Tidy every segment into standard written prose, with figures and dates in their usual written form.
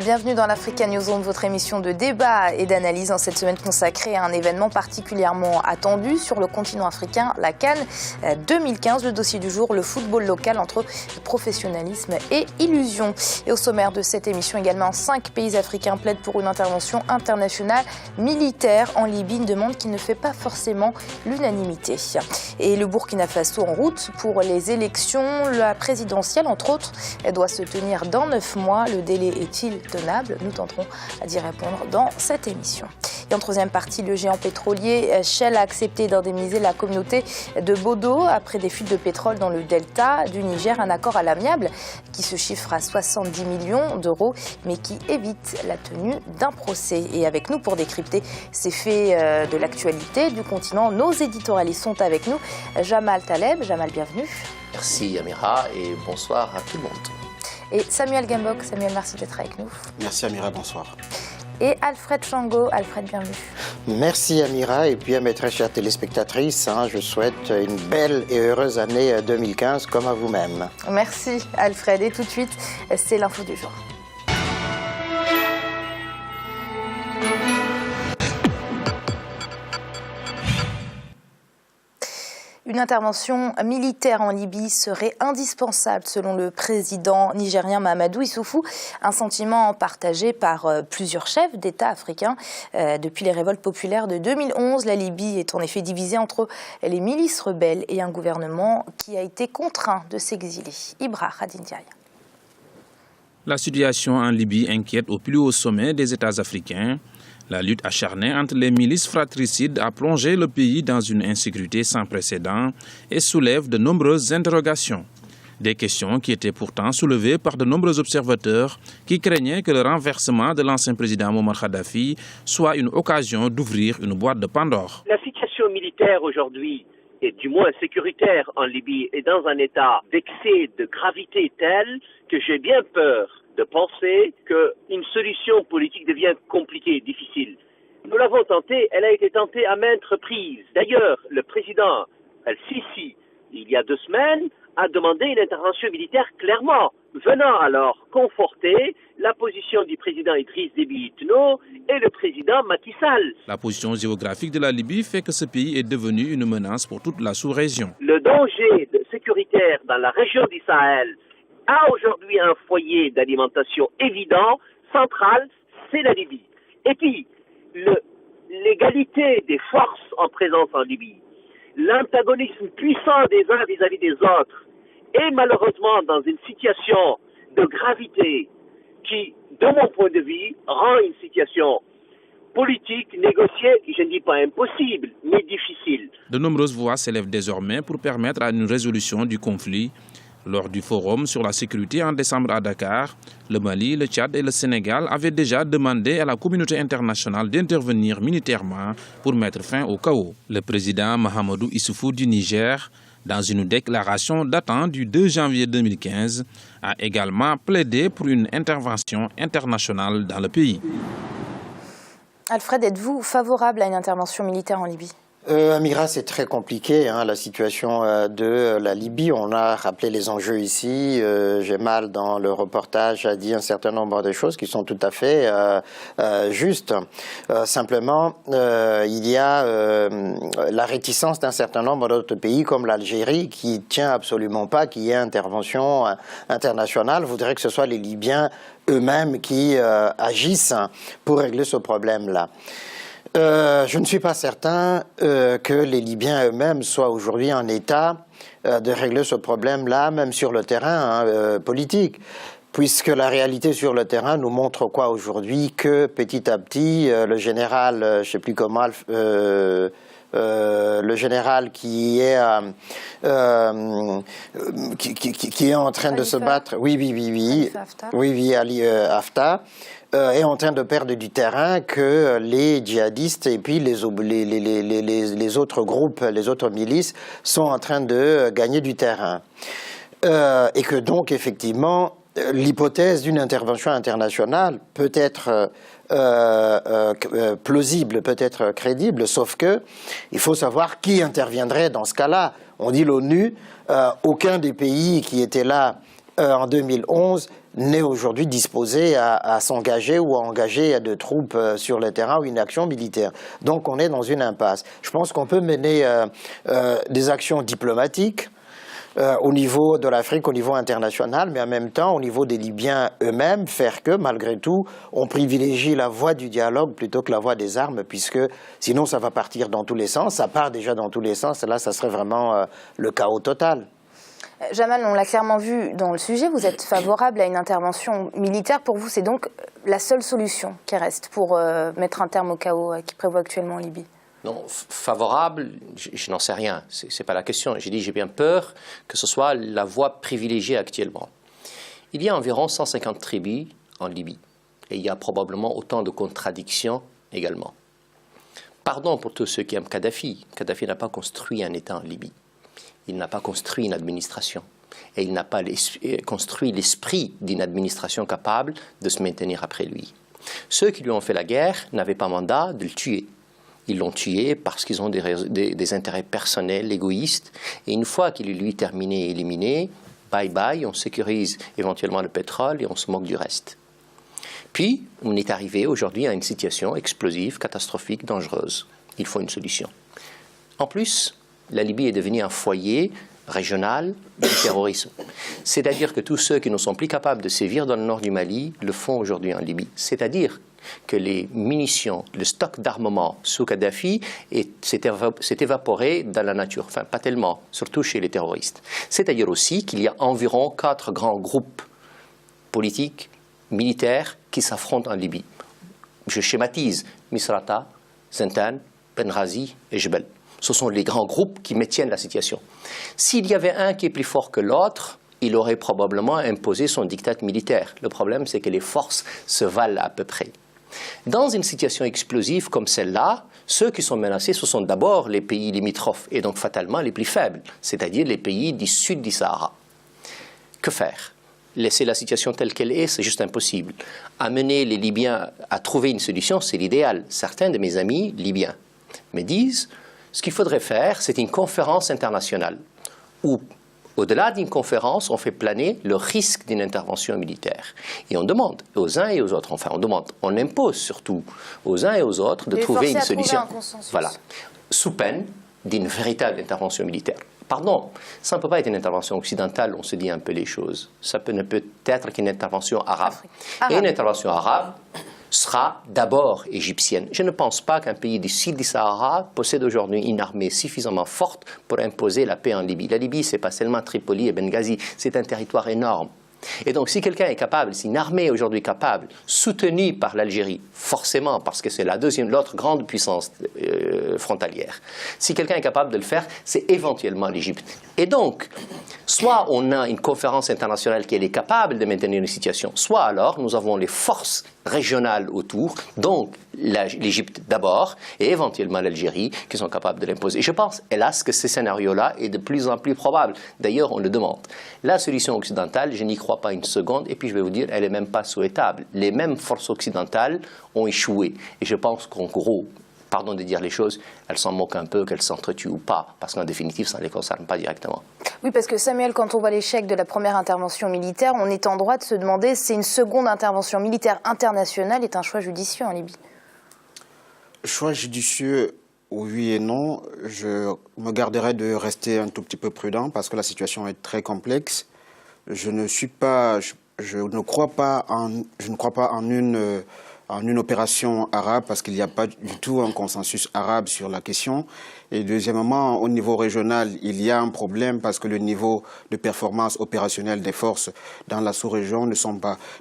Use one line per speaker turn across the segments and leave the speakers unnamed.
Bienvenue dans l'Africa News Zone, votre émission de débat et d'analyse en cette semaine consacrée à un événement particulièrement attendu sur le continent africain, la CAN 2015. Le dossier du jour, le football local entre professionnalisme et illusion. Et au sommaire de cette émission également, 5 pays africains plaident pour une intervention internationale militaire en Libye, une demande qui ne fait pas forcément l'unanimité. Et le Burkina Faso en route pour les élections, la présidentielle entre autres, elle doit se tenir dans 9 mois. Le délai est-il tenable? Nous tenterons d'y répondre dans cette émission. Et en troisième partie, le géant pétrolier Shell a accepté d'indemniser la communauté de Bodo après des fuites de pétrole dans le delta du Niger. Un accord à l'amiable qui se chiffre à 70 millions d'euros, mais qui évite la tenue d'un procès. Et avec nous pour décrypter ces faits de l'actualité du continent, nos éditorialistes sont avec nous. Jamal Taleb. Jamal, bienvenue.
Merci Amira et bonsoir à tout le monde.
Et Samuel Gambok. Samuel, merci d'être avec nous.
Merci Amira, bonsoir.
Et Alfred Chango. Alfred, bienvenue.
Merci Amira, et puis à mes très chères téléspectatrices, je souhaite une belle et heureuse année 2015 comme à vous-même.
Merci Alfred, et tout de suite, c'est l'info du jour. Une intervention militaire en Libye serait indispensable selon le président nigérien Mahamadou Issoufou, un sentiment partagé par plusieurs chefs d'État africains. Depuis les révoltes populaires de 2011, la Libye est en effet divisée entre les milices rebelles et un gouvernement qui a été contraint de s'exiler. Ibra Khadindiaï.
La situation en Libye inquiète au plus haut sommet des États africains. La lutte acharnée entre les milices fratricides a plongé le pays dans une insécurité sans précédent et soulève de nombreuses interrogations. Des questions qui étaient pourtant soulevées par de nombreux observateurs qui craignaient que le renversement de l'ancien président Muammar Kadhafi soit une occasion d'ouvrir une boîte de Pandore.
La situation militaire aujourd'hui, et du moins sécuritaire en Libye, est dans un état d'excès de gravité tel que j'ai bien peur de penser qu'une solution politique devient compliquée, difficile. Nous l'avons tentée, elle a été tentée à maintes reprises. D'ailleurs, le président El-Sisi, il y a 2 semaines, a demandé une intervention militaire clairement, venant alors conforter la position du président Idriss Déby Itno et le président Macky Sall.
La position géographique de la Libye fait que ce pays est devenu une menace pour toute la sous-région.
Le danger sécuritaire dans la région du Sahel a aujourd'hui un foyer d'alimentation évident, central, c'est la Libye. Et puis, l'égalité des forces en présence en Libye, l'antagonisme puissant des uns vis-à-vis des autres, est malheureusement dans une situation de gravité qui, de mon point de vue, rend une situation politique, négociée, je ne dis pas impossible, mais difficile.
De nombreuses voix s'élèvent désormais pour permettre à une résolution du conflit. Lors du forum sur la sécurité en décembre à Dakar, le Mali, le Tchad et le Sénégal avaient déjà demandé à la communauté internationale d'intervenir militairement pour mettre fin au chaos. Le président Mahamadou Issoufou du Niger, dans une déclaration datant du 2 janvier 2015, a également plaidé pour une intervention internationale dans le pays.
Alfred, êtes-vous favorable à une intervention militaire en Libye ?
Amira, c'est très compliqué, la situation de la Libye. On a rappelé les enjeux ici. Jamal, dans le reportage, a dit un certain nombre de choses qui sont tout à fait justes. Simplement, il y a la réticence d'un certain nombre d'autres pays, comme l'Algérie, qui tient absolument pas qu'il y ait intervention internationale. Voudrait que ce soit les Libyens eux-mêmes qui agissent pour régler ce problème-là. Je ne suis pas certain que les Libyens eux-mêmes soient aujourd'hui en état de régler ce problème-là, même sur le terrain politique, puisque la réalité sur le terrain nous montre quoi aujourd'hui? Que petit à petit, le général, je ne sais plus comment, le général qui est en train de se battre, Ali Haftar, est en train de perdre du terrain, que les djihadistes et puis les autres groupes, les autres milices sont en train de gagner du terrain. Et que donc, effectivement, l'hypothèse d'une intervention internationale peut être plausible, peut être crédible, sauf que il faut savoir qui interviendrait dans ce cas-là. On dit l'ONU, aucun des pays qui étaient là en 2011 n'est aujourd'hui disposé à s'engager ou à engager de troupes sur le terrain ou une action militaire. Donc on est dans une impasse. Je pense qu'on peut mener des actions diplomatiques au niveau de l'Afrique, au niveau international, mais en même temps, au niveau des Libyens eux-mêmes, faire que, malgré tout, on privilégie la voie du dialogue plutôt que la voie des armes, puisque sinon ça va partir dans tous les sens, ça part déjà dans tous les sens, et là ça serait vraiment le chaos total.
Jamal, on l'a clairement vu dans le sujet, vous êtes favorable à une intervention militaire. Pour vous, c'est donc la seule solution qui reste pour mettre un terme au chaos qui prévaut actuellement en Libye?
Non, favorable, je n'en sais rien, ce n'est pas la question. J'ai dit j'ai bien peur que ce soit la voie privilégiée actuellement. Il y a environ 150 tribus en Libye et il y a probablement autant de contradictions également. Pardon pour tous ceux qui aiment Kadhafi. Kadhafi n'a pas construit un État en Libye. Il n'a pas construit une administration et il n'a pas construit l'esprit d'une administration capable de se maintenir après lui. Ceux qui lui ont fait la guerre n'avaient pas mandat de le tuer. Ils l'ont tué parce qu'ils ont des intérêts personnels, égoïstes. Et une fois qu'il est lui terminé et éliminé, bye bye, on sécurise éventuellement le pétrole et on se moque du reste. Puis, on est arrivé aujourd'hui à une situation explosive, catastrophique, dangereuse. Il faut une solution. En plus, la Libye est devenue un foyer régional du terrorisme. C'est-à-dire que tous ceux qui ne sont plus capables de sévir dans le nord du Mali le font aujourd'hui en Libye. C'est-à-dire que les munitions, le stock d'armement sous Kadhafi s'est évaporé dans la nature. Enfin, pas tellement, surtout chez les terroristes. C'est-à-dire aussi qu'il y a environ 4 grands groupes politiques, militaires, qui s'affrontent en Libye. Je schématise: Misrata, Zintan, Benghazi et Jebel. Ce sont les grands groupes qui maintiennent la situation. S'il y avait un qui est plus fort que l'autre, il aurait probablement imposé son diktat militaire. Le problème, c'est que les forces se valent à peu près. Dans une situation explosive comme celle-là, ceux qui sont menacés, ce sont d'abord les pays limitrophes, et donc fatalement les plus faibles, c'est-à-dire les pays du sud du Sahara. Que faire? Laisser la situation telle qu'elle est, c'est juste impossible. Amener les Libyens à trouver une solution, c'est l'idéal. Certains de mes amis libyens me disent, ce qu'il faudrait faire, c'est une conférence internationale où, au-delà d'une conférence, on fait planer le risque d'une intervention militaire. Et on demande aux uns et aux autres, enfin on impose surtout aux uns et aux autres de trouver une solution. Voilà, sous peine d'une véritable intervention militaire. Pardon, ça ne peut pas être une intervention occidentale, on se dit un peu les choses. Ça ne peut être qu'une intervention arabe. Et une intervention arabe sera d'abord égyptienne. Je ne pense pas qu'un pays du sud du Sahara possède aujourd'hui une armée suffisamment forte pour imposer la paix en Libye. La Libye, ce n'est pas seulement Tripoli et Benghazi, c'est un territoire énorme. Et donc, si quelqu'un est capable, si une armée est aujourd'hui capable, soutenue par l'Algérie, forcément, parce que c'est l'autre grande puissance frontalière, si quelqu'un est capable de le faire, c'est éventuellement l'Égypte. Et donc, soit on a une conférence internationale qui est capable de maintenir une situation, soit alors nous avons les forces régionales autour, donc l'Égypte d'abord, et éventuellement l'Algérie, qui sont capables de l'imposer. Je pense, hélas, que ce scénario-là est de plus en plus probable. D'ailleurs, on le demande. La solution occidentale, je n'y crois pas une seconde, et puis je vais vous dire, elle n'est même pas souhaitable. Les mêmes forces occidentales ont échoué. Et je pense qu'en gros, pardon de dire les choses, elles s'en moquent un peu, qu'elles s'entretuent ou pas, parce qu'en définitive, ça ne les concerne pas directement.
Oui, parce que Samuel, quand on voit l'échec de la première intervention militaire, on est en droit de se demander si une seconde intervention militaire internationale est un choix judicieux en Libye.
Choix judicieux, oui et non. Je me garderai de rester un tout petit peu prudent parce que la situation est très complexe. Je ne crois pas en une opération arabe parce qu'il n'y a pas du tout un consensus arabe sur la question. Et deuxièmement, au niveau régional, il y a un problème parce que le niveau de performance opérationnelle des forces dans la sous-région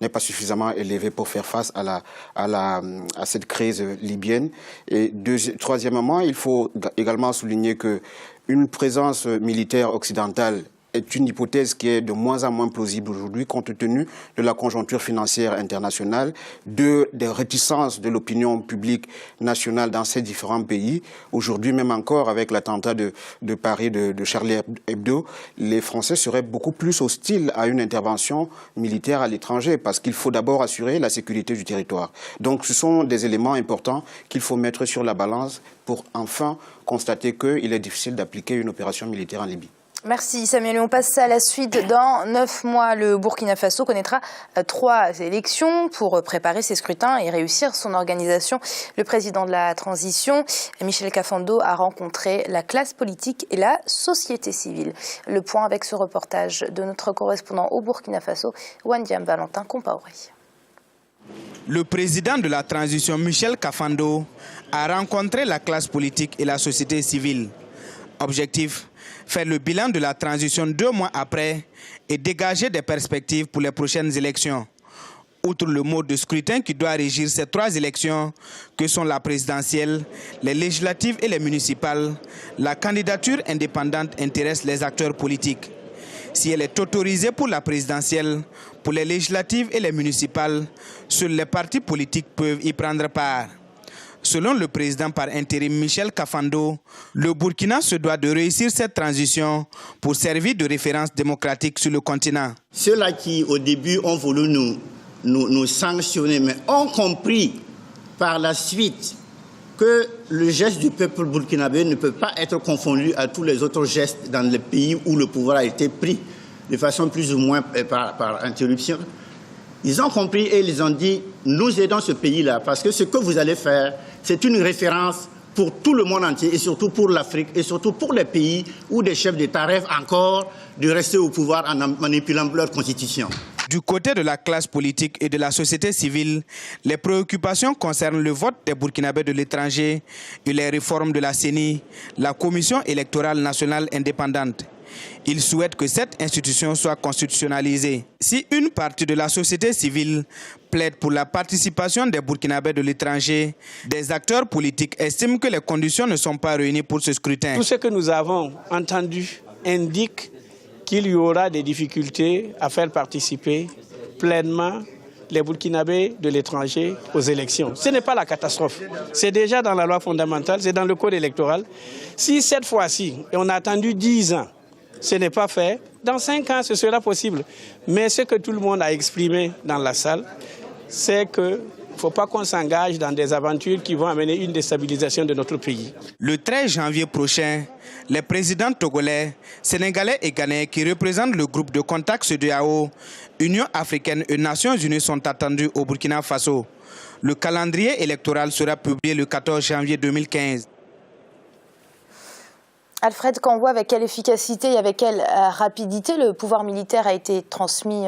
n'est pas suffisamment élevé pour faire face à cette crise libyenne. Et troisièmement, il faut également souligner qu'une présence militaire occidentale est une hypothèse qui est de moins en moins plausible aujourd'hui compte tenu de la conjoncture financière internationale, des réticences de l'opinion publique nationale dans ces différents pays. Aujourd'hui, même encore avec l'attentat de Paris de Charlie Hebdo, les Français seraient beaucoup plus hostiles à une intervention militaire à l'étranger parce qu'il faut d'abord assurer la sécurité du territoire. Donc ce sont des éléments importants qu'il faut mettre sur la balance pour enfin constater qu'il est difficile d'appliquer une opération militaire en Libye.
Merci Samuel. On passe à la suite. Dans 9 mois, le Burkina Faso connaîtra 3 élections pour préparer ses scrutins et réussir son organisation. Le président de la transition, Michel Kafando, a rencontré la classe politique et la société civile. Le point avec ce reportage de notre correspondant au Burkina Faso, Wandiam Valentin Compaoré.
Le président de la transition, Michel Kafando, a rencontré la classe politique et la société civile. Objectif, faire le bilan de la transition 2 mois après et dégager des perspectives pour les prochaines élections. Outre le mode de scrutin qui doit régir ces 3 élections, que sont la présidentielle, les législatives et les municipales, la candidature indépendante intéresse les acteurs politiques. Si elle est autorisée pour la présidentielle, pour les législatives et les municipales, seuls les partis politiques peuvent y prendre part. Selon le président par intérim Michel Kafando, le Burkina se doit de réussir cette transition pour servir de référence démocratique sur le continent.
Ceux-là qui, au début, ont voulu nous sanctionner, mais ont compris par la suite que le geste du peuple burkinabé ne peut pas être confondu à tous les autres gestes dans les pays où le pouvoir a été pris de façon plus ou moins par interruption. Ils ont compris et ils ont dit, nous aidons ce pays-là parce que ce que vous allez faire, c'est une référence pour tout le monde entier et surtout pour l'Afrique et surtout pour les pays où des chefs d'État rêvent encore de rester au pouvoir en manipulant leur constitution.
Du côté de la classe politique et de la société civile, les préoccupations concernent le vote des Burkinabés de l'étranger et les réformes de la CENI, la Commission électorale nationale indépendante. Ils souhaitent que cette institution soit constitutionnalisée. Si une partie de la société civile plaide pour la participation des Burkinabés de l'étranger, des acteurs politiques estiment que les conditions ne sont pas réunies pour ce scrutin.
Tout ce que nous avons entendu indique qu'il y aura des difficultés à faire participer pleinement les Burkinabés de l'étranger aux élections. Ce n'est pas la catastrophe. C'est déjà dans la loi fondamentale, c'est dans le code électoral. Si cette fois-ci, et on a attendu 10 ans, ce n'est pas fait, dans 5 ans, ce sera possible. Mais ce que tout le monde a exprimé dans la salle, c'est que il ne faut pas qu'on s'engage dans des aventures qui vont amener une déstabilisation de notre pays.
Le 13 janvier prochain, les présidents togolais, sénégalais et ghanéens qui représentent le groupe de contact CEDEAO, Union africaine et Nations unies sont attendus au Burkina Faso. Le calendrier électoral sera publié le 14 janvier 2015.
Alfred Cambouis, avec quelle efficacité et avec quelle rapidité le pouvoir militaire a été transmis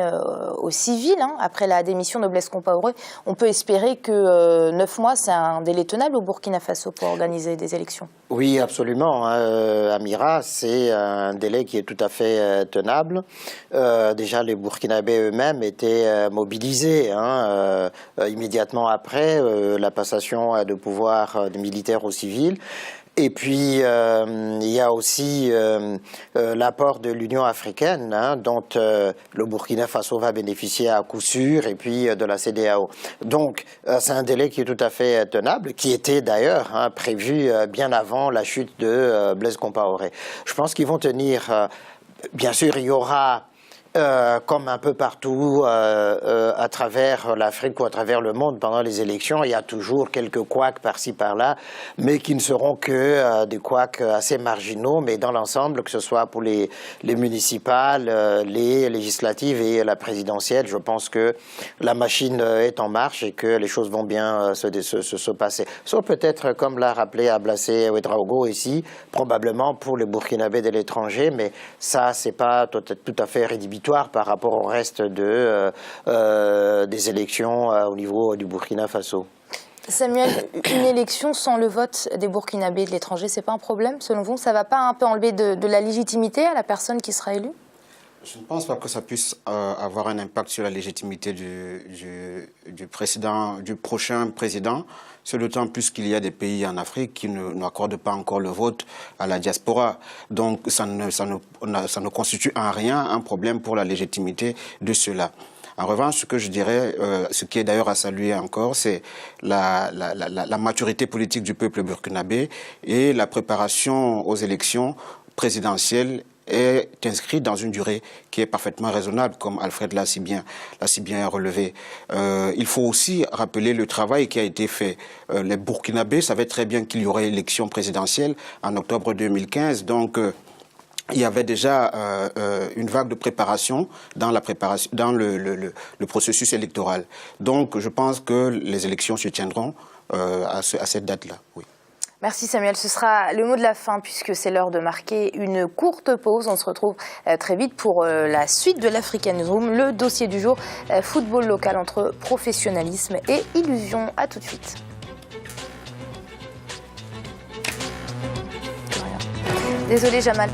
aux civils après la démission de Blaise Compaoré? On peut espérer que 9 mois, c'est un délai tenable au Burkina Faso pour organiser des élections.
Oui, absolument. Amira, c'est un délai qui est tout à fait tenable. Déjà, les Burkinabés eux-mêmes étaient mobilisés immédiatement après la passation de pouvoir militaire aux civils. Et puis, il y a aussi l'apport de l'Union africaine, dont le Burkina Faso va bénéficier à coup sûr, et puis de la CEDEAO. Donc, c'est un délai qui est tout à fait tenable, qui était d'ailleurs prévu bien avant la chute de Blaise Compaoré. Je pense qu'ils vont tenir... bien sûr, il y aura... comme un peu partout à travers l'Afrique ou à travers le monde pendant les élections, il y a toujours quelques couacs par-ci par-là, mais qui ne seront que des couacs assez marginaux, mais dans l'ensemble, que ce soit pour les municipales, les législatives et la présidentielle, je pense que la machine est en marche et que les choses vont bien se passer. Sauf peut-être, comme l'a rappelé Ablassé Ouedraogo ici, probablement pour les Burkinabés de l'étranger, mais ça, c'est pas tout à fait rédhibitoire par rapport au reste des élections au niveau du Burkina Faso.
Samuel, une élection sans le vote des Burkinabés de l'étranger, c'est pas un problème selon vous? Ça va pas un peu enlever de la légitimité à la personne qui sera élue?
Je ne pense pas que ça puisse avoir un impact sur la légitimité du prochain président. C'est d'autant plus qu'il y a des pays en Afrique qui n'accordent pas encore le vote à la diaspora. Donc ça ne constitue en rien un problème pour la légitimité de ceux-là. En revanche, ce que je dirais, ce qui est d'ailleurs à saluer encore, c'est la maturité politique du peuple burkinabé et la préparation aux élections présidentielles est inscrit dans une durée qui est parfaitement raisonnable, comme Alfred l'a si bien relevé. Il faut aussi rappeler le travail qui a été fait. Les Burkinabés savaient très bien qu'il y aurait élection présidentielle en octobre 2015, donc il y avait déjà une vague de préparation dans le processus électoral. Donc, je pense que les élections se tiendront à cette date-là. Oui.
Merci Samuel, ce sera le mot de la fin puisque c'est l'heure de marquer une courte pause. On se retrouve très vite pour la suite de l'African Newsroom, le dossier du jour, football local entre professionnalisme et illusion. À tout de suite. Désolé Jamal.